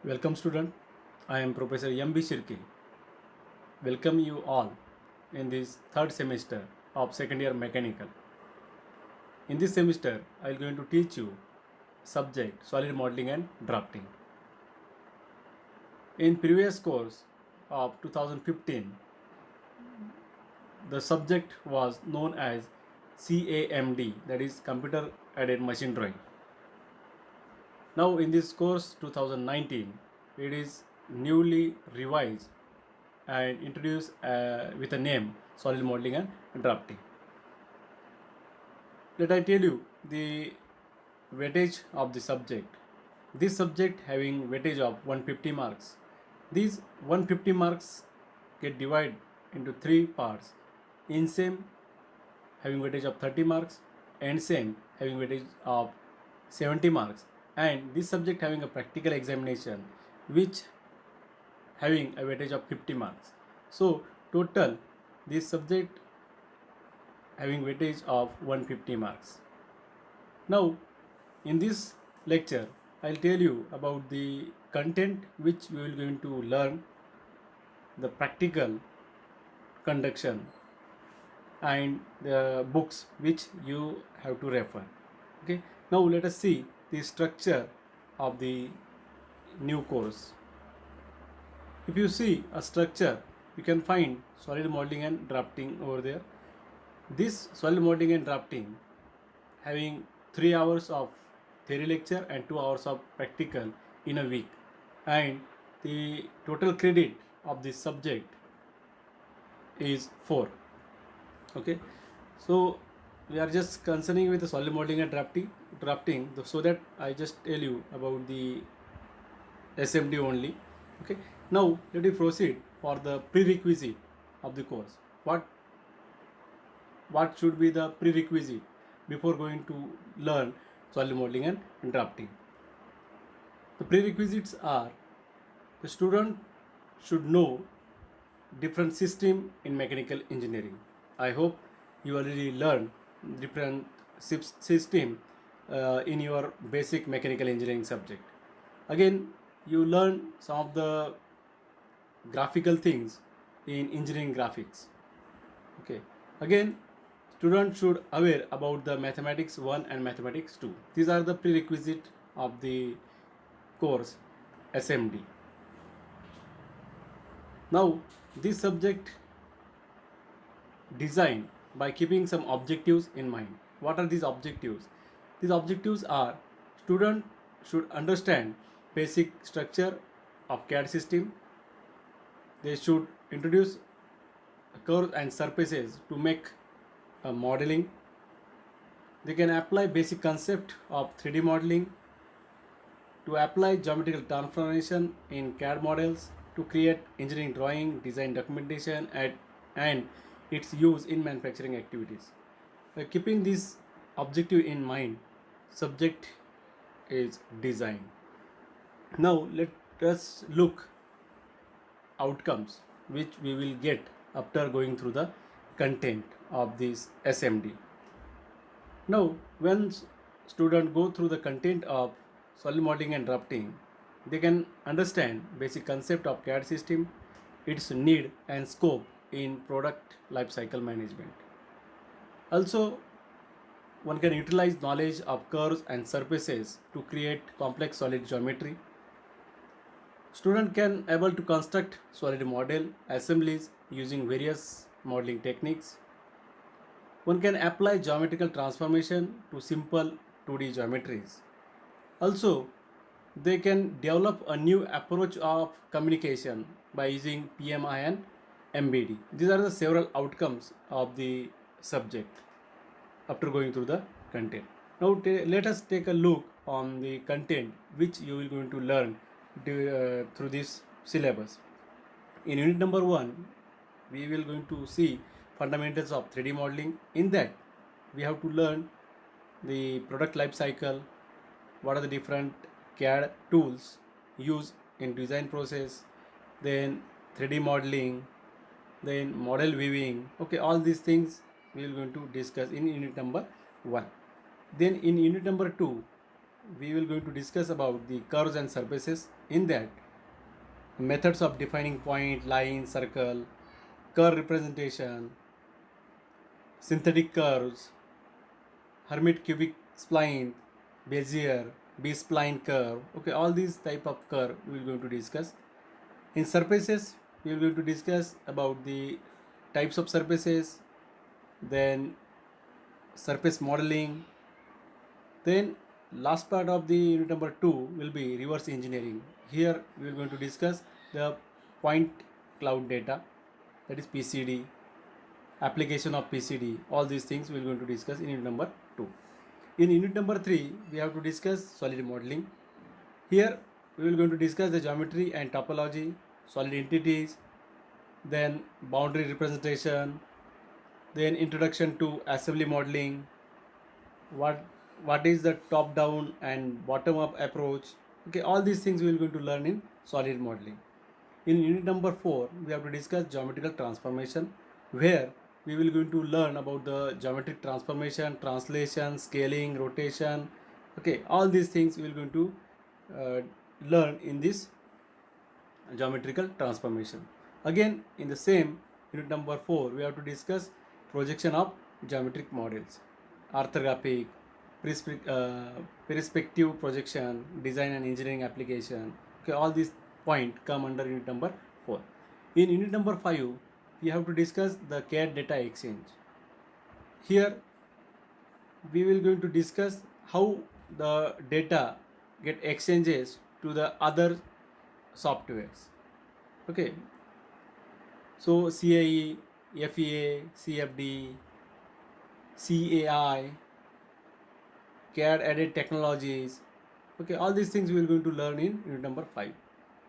Welcome student, I am Professor M.B. Shirki. Welcome you all in this third semester of second year mechanical. In this semester, I am going to teach you subject solid modeling and drafting. In previous course of 2015, the subject was known as CAMD, that is computer aided machine drawing. Now in this course 2019, it is newly revised and introduced with a name solid modeling and drafting. Let I tell you the weightage of the subject. This subject having weightage of 150 marks. These 150 marks get divided into three parts. INSEM having weightage of 30 marks, ENDSEM having weightage of 70 marks, and this subject having a practical examination which having a weightage of 50 marks. So total this subject having weightage of 150 marks. Now in this lecture I'll tell you about the content which we will going to learn, the practical conduction and the books which you have to refer. Okay, now let us see the structure of the new course. If you see a structure, you can find solid modeling and drafting over there. This solid modeling and drafting having 3 hours of theory lecture and 2 hours of practical in a week, and the total credit of this subject is 4. Okay, so we are just concerning with the solid modeling and drafting, so that I just tell you about the SMD only. Okay, now let me proceed for the prerequisite of the course. What should be the prerequisite before going to learn solid modeling and drafting? The prerequisites are: the student should know different system in mechanical engineering. I hope you already learned different system in your basic mechanical engineering subject. Again, you learn some of the graphical things in engineering graphics. Okay, again, students should aware about the mathematics 1 and mathematics 2. These are the prerequisite of the course SMD. Now this subject designed by keeping some objectives in mind. What are these objectives? These objectives are: student should understand basic structure of CAD system. They should introduce curves and surfaces to make a modeling. They can apply basic concept of 3D modeling, to apply geometrical transformation in CAD models, to create engineering drawing, design documentation, and its use in manufacturing activities. By keeping this objective in mind, subject is design. Now let us look outcomes which we will get after going through the content of this SMD. Now when students go through the content of solid modeling and drafting, they can understand basic concept of CAD system, its need and scope in product lifecycle management. Also, one can utilize knowledge of curves and surfaces to create complex solid geometry. Student can able to construct solid model assemblies using various modeling techniques. One can apply geometrical transformation to simple 2D geometries. Also, they can develop a new approach of communication by using PMI and MBD. These are the several outcomes of the subject after going through the content. Now let us take a look on the content which you will going to learn through this syllabus. In unit number 1, we will going to see fundamentals of 3D modeling. In that, we have to learn the product life cycle, what are the different CAD tools used in design process, then 3D modeling, then model viewing. Okay, all these things we are going to discuss in unit number 1. Then in unit number 2, we will going to discuss about the curves and surfaces. In that, methods of defining point, line, circle, curve representation, synthetic curves, Hermite cubic spline, Bezier, B-spline curve. Okay, all these type of curve we will going to discuss. In surfaces, we will going to discuss about the types of surfaces, then surface modeling. Then last part of the unit number 2 will be reverse engineering. Here we are going to discuss the point cloud data, that is PCD, application of PCD. All these things we are going to discuss in unit number 2. In unit number 3, we have to discuss solid modeling. Here we will going to discuss the geometry and topology, solid entities, then boundary representation, then introduction to assembly modeling, what what is the top down and bottom up approach. Okay, all these things we will going to learn in solid modeling. In unit number 4, we have to discuss geometrical transformation, where we will going to learn about the geometric transformation, translation, scaling, rotation. Okay, all these things we will going to uh, learn in this geometrical transformation. Again, in the same unit number 4, we have to discuss projection of geometric models, orthographic, perspective projection, design and engineering application. Okay, all these points come under unit number 4. In unit number 5, we have to discuss the CAD data exchange. Here we will going to discuss how the data get exchanges to the other softwares. Okay, so CAE, FEA, CFD, CAI, CAD added technologies. Okay, all these things we are going to learn in unit number 5.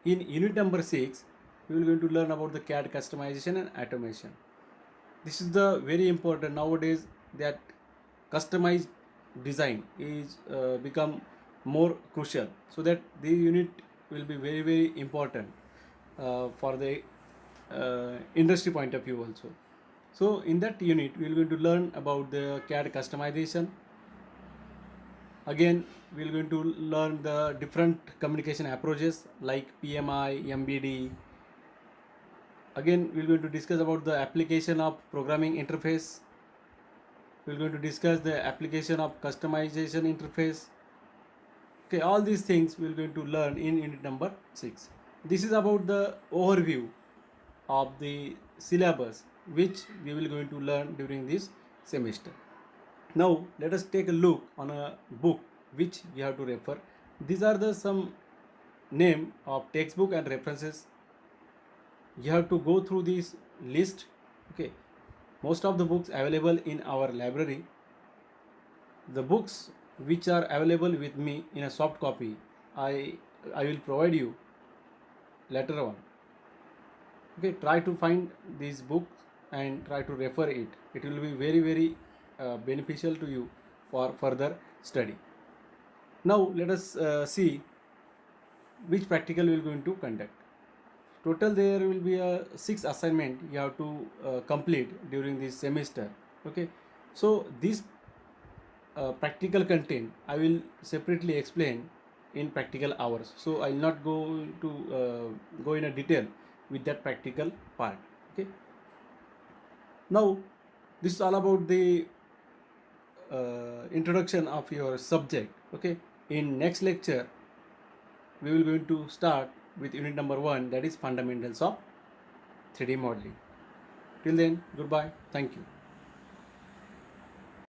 In unit number 6, we will going to learn about the CAD customization and automation. This is the very important nowadays, that customized design is become more crucial, so that the unit will be very important for the industry point of view also. So in that unit we are going to learn about the CAD customization. Again, we are going to learn the different communication approaches like PMI, MBD. Again, we are going to discuss about the application of programming interface. We are going to discuss the application of customization interface. Okay, all these things we are going to learn in unit number 6. This is about the overview of the syllabus which we will going to learn during this semester. Now let us take a look on a book which we have to refer. These are the some name of textbook and references. You have to go through this list. Okay, most of the books available in our library. The books which are available with me in a soft copy, I will provide you later on. Okay, try to find these books and try to refer it. It will be very beneficial to you for further study. Now let us see which practical we are going to conduct. Total there will be a 6 assignment you have to complete during this semester. Okay, so this practical content I will separately explain in practical hours, so I will not go to go in a detail with that practical part. Okay, now this is all about the introduction of your subject. Okay, in next lecture we will going to start with unit number 1, that is fundamentals of 3D modeling. Till then, goodbye, thank you.